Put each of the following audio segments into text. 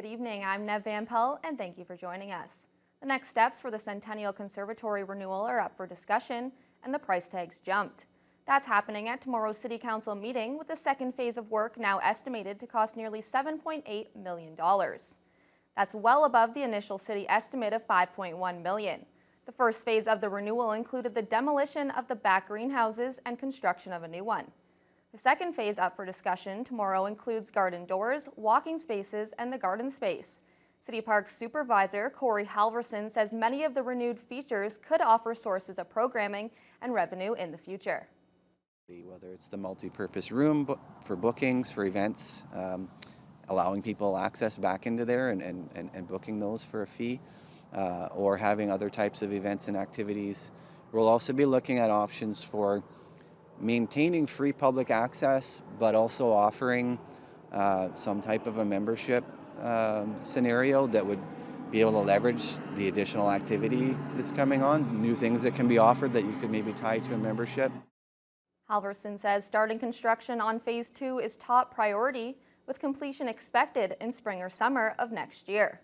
Good evening, I'm Nev Van Pell, and thank you for joining us. The next steps for the Centennial Conservatory renewal are up for discussion, and the price tags jumped. That's happening at tomorrow's City Council meeting, with the second phase of work now estimated to cost nearly $7.8 million. That's well above the initial city estimate of $5.1 million. The first phase of the renewal included the demolition of the back greenhouses and construction of a new one. The second phase up for discussion tomorrow includes garden doors, walking spaces, and the garden space. City Parks Supervisor Corey Halverson says many of the renewed features could offer sources of programming and revenue in the future. Whether it's the multi-purpose room for bookings, for events, allowing people access back into there and booking those for a fee, or having other types of events and activities. We'll also be looking at options for maintaining free public access, but also offering some type of a membership scenario that would be able to leverage the additional activity that's coming on, new things that can be offered that you could maybe tie to a membership. Halverson says starting construction on Phase 2 is top priority, with completion expected in spring or summer of next year.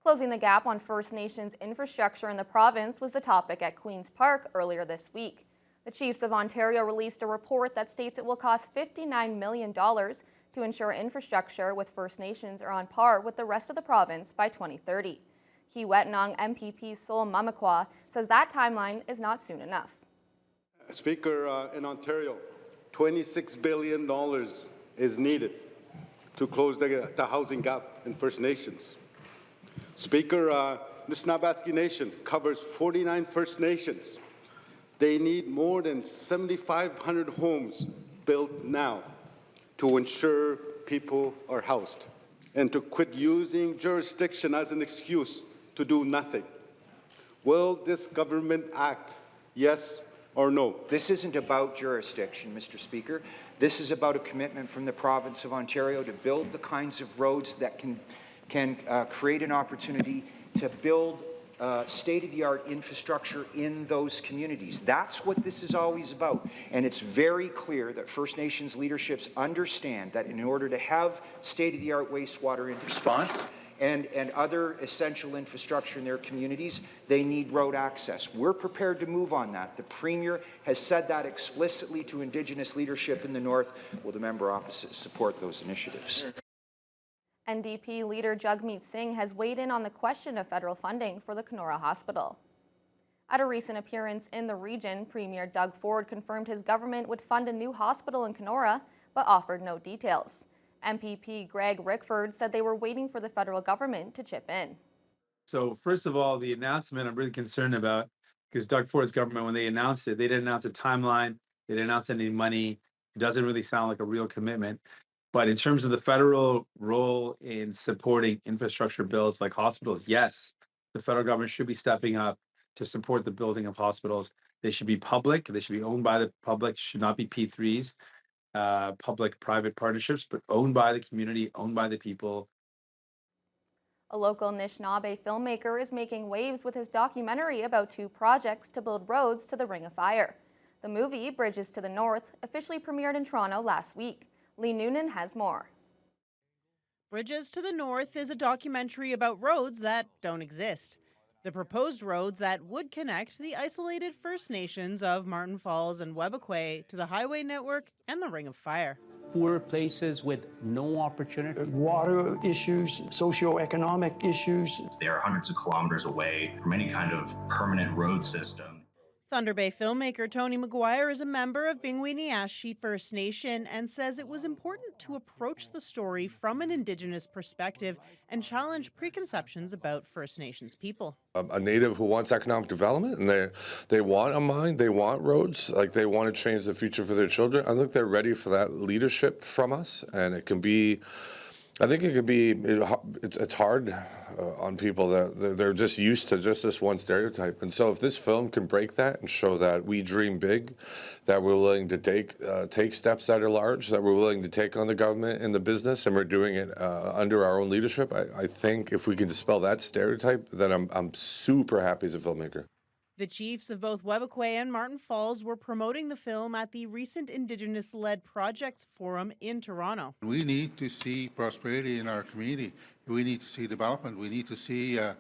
Closing the gap on First Nations infrastructure in the province was the topic at Queen's Park earlier this week. The Chiefs of Ontario released a report that states it will cost $59 million to ensure infrastructure with First Nations are on par with the rest of the province by 2030. Kiiwetinoong MPP Sol Mamakwa says that timeline is not soon enough. Speaker, in Ontario, $26 billion is needed to close the housing gap in First Nations. Speaker, the Snabatsky Nation covers 49 First Nations. They need more than 7,500 homes built now to ensure people are housed and to quit using jurisdiction as an excuse to do nothing. Will this government act, yes or no? This isn't about jurisdiction, Mr. Speaker. This is about a commitment from the province of Ontario to build the kinds of roads that can create an opportunity to build state-of-the-art infrastructure in those communities. That's what this is always about. And it's very clear that First Nations leaderships understand that in order to have state-of-the-art wastewater response and other essential infrastructure in their communities, they need road access. We're prepared to move on that. The Premier has said that explicitly to Indigenous leadership in the North. Will the member opposite support those initiatives? NDP leader Jagmeet Singh has weighed in on the question of federal funding for the Canora Hospital. At a recent appearance in the region, Premier Doug Ford confirmed his government would fund a new hospital in Canora, but offered no details. MPP Greg Rickford said they were waiting for the federal government to chip in. So first of all, the announcement I'm really concerned about, because Doug Ford's government, when they announced it, they didn't announce a timeline, they didn't announce any money. It doesn't really sound like a real commitment. But in terms of the federal role in supporting infrastructure builds like hospitals, yes, the federal government should be stepping up to support the building of hospitals. They should be public. They should be owned by the public, should not be P3s, public-private partnerships, but owned by the community, owned by the people. A local Anishinaabe filmmaker is making waves with his documentary about two projects to build roads to the Ring of Fire. The movie, Bridges to the North, officially premiered in Toronto last week. Lee Noonan has more. Bridges to the North is a documentary about roads that don't exist. The proposed roads that would connect the isolated First Nations of Martin Falls and Webequie to the highway network and the Ring of Fire. Poor places with no opportunity. Water issues, socioeconomic issues. They are hundreds of kilometers away from any kind of permanent road system. Thunder Bay filmmaker Tony McGuire is a member of Bingwini-Ashi First Nation and says it was important to approach the story from an Indigenous perspective and challenge preconceptions about First Nations people. A Native who wants economic development, and they want a mine, they want roads, like they want to change the future for their children. I think they're ready for that leadership from us, and it can be, I think it could be, it's hard on people that they're just used to just this one stereotype. And so if this film can break that and show that we dream big, that we're willing to take steps that are large, that we're willing to take on the government and the business, and we're doing it under our own leadership, I think if we can dispel that stereotype, then I'm super happy as a filmmaker. The chiefs of both Webequie and Martin Falls were promoting the film at the recent Indigenous-led Projects Forum in Toronto. We need to see prosperity in our community. We need to see development. We need to see, our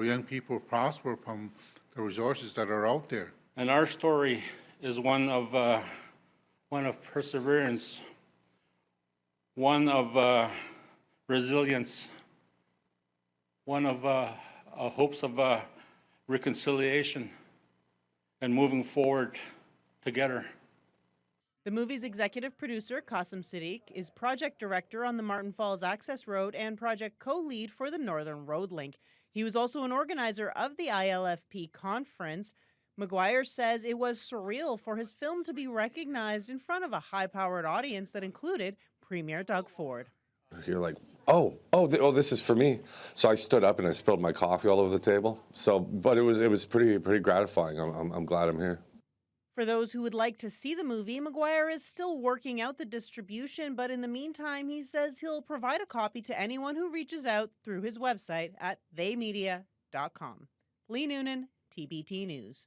young people prosper from the resources that are out there. And our story is one of perseverance, one of resilience, one of hopes of reconciliation and moving forward together. The movie's executive producer, Qasim Siddiq, is project director on the Martin Falls Access Road and project co-lead for the Northern Road Link. He was also an organizer of the ILFP conference. McGuire says it was surreal for his film to be recognized in front of a high-powered audience that included Premier Doug Ford. You're like, this is for me. So I stood up and I spilled my coffee all over the table. But it was pretty gratifying. I'm glad I'm here. For those who would like to see the movie, McGuire is still working out the distribution, but in the meantime, he says he'll provide a copy to anyone who reaches out through his website at theymedia.com. Lee Noonan, TBT News.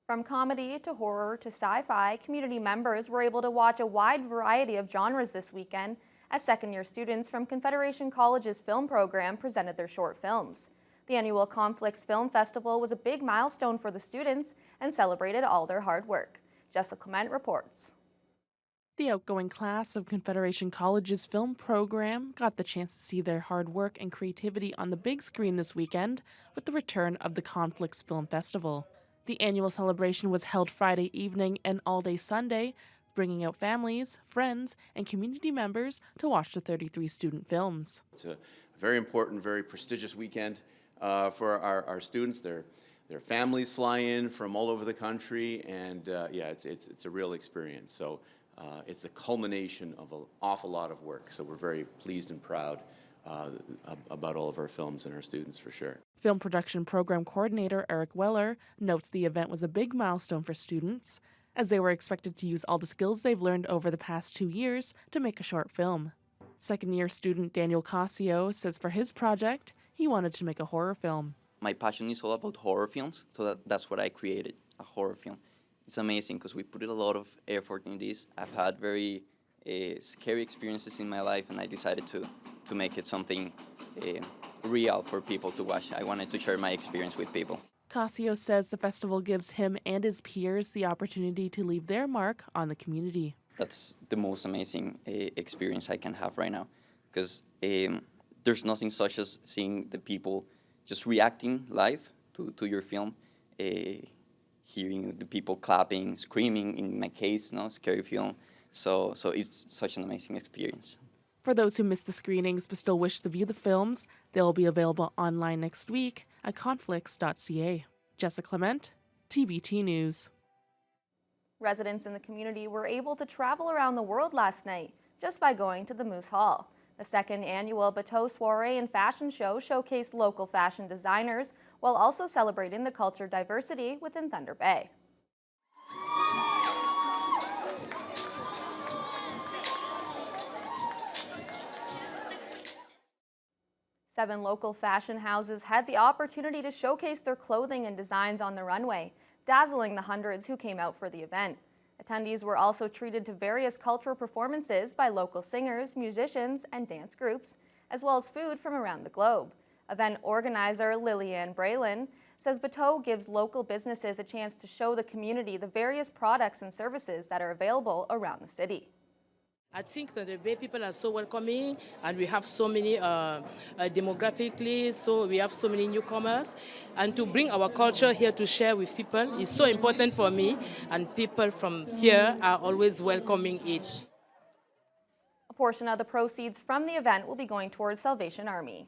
From comedy to horror to sci-fi, community members were able to watch a wide variety of genres this weekend as second-year students from Confederation College's film program presented their short films. The annual Conflicts Film Festival was a big milestone for the students and celebrated all their hard work. Jessica Clement reports. The outgoing class of Confederation College's film program got the chance to see their hard work and creativity on the big screen this weekend with the return of the Conflicts Film Festival. The annual celebration was held Friday evening and all day Sunday, bringing out families, friends, and community members to watch the 33 student films. It's a very important, very prestigious weekend for our students. Their families fly in from all over the country, and it's a real experience. So it's the culmination of an awful lot of work. So we're very pleased and proud about all of our films and our students, for sure. Film production program coordinator Eric Weller notes the event was a big milestone for students, as they were expected to use all the skills they've learned over the past 2 years to make a short film. Second-year student Daniel Casio says for his project, he wanted to make a horror film. My passion is all about horror films, so that's what I created, a horror film. It's amazing because we put a lot of effort in this. I've had very scary experiences in my life, and I decided to make it something real for people to watch. I wanted to share my experience with people. Casio says the festival gives him and his peers the opportunity to leave their mark on the community. That's the most amazing experience I can have right now, because there's nothing such as seeing the people just reacting live to your film, hearing the people clapping, screaming, in my case, scary film. So it's such an amazing experience. For those who missed the screenings but still wish to view the films, they'll be available online next week at conflicts.ca. Jessica Clement, TBT News. Residents in the community were able to travel around the world last night just by going to the Moose Hall. The second annual Bateau Soiree and Fashion Show showcased local fashion designers while also celebrating the culture diversity within Thunder Bay. Seven local fashion houses had the opportunity to showcase their clothing and designs on the runway, dazzling the hundreds who came out for the event. Attendees were also treated to various cultural performances by local singers, musicians, and dance groups, as well as food from around the globe. Event organizer Lillian Braylon says Bateau gives local businesses a chance to show the community the various products and services that are available around the city. I think that the Bay people are so welcoming, and we have so many demographically, so we have so many newcomers. And to bring our culture here to share with people is so important for me, and people from here are always welcoming it. A portion of the proceeds from the event will be going towards Salvation Army.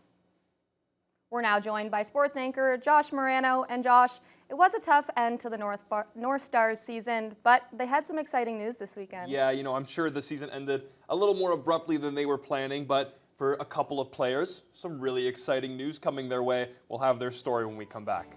We're now joined by sports anchor Josh Morano. And Josh, it was a tough end to the North Stars season, but they had some exciting news this weekend. Yeah, I'm sure the season ended a little more abruptly than they were planning, but for a couple of players, some really exciting news coming their way. We'll have their story when we come back.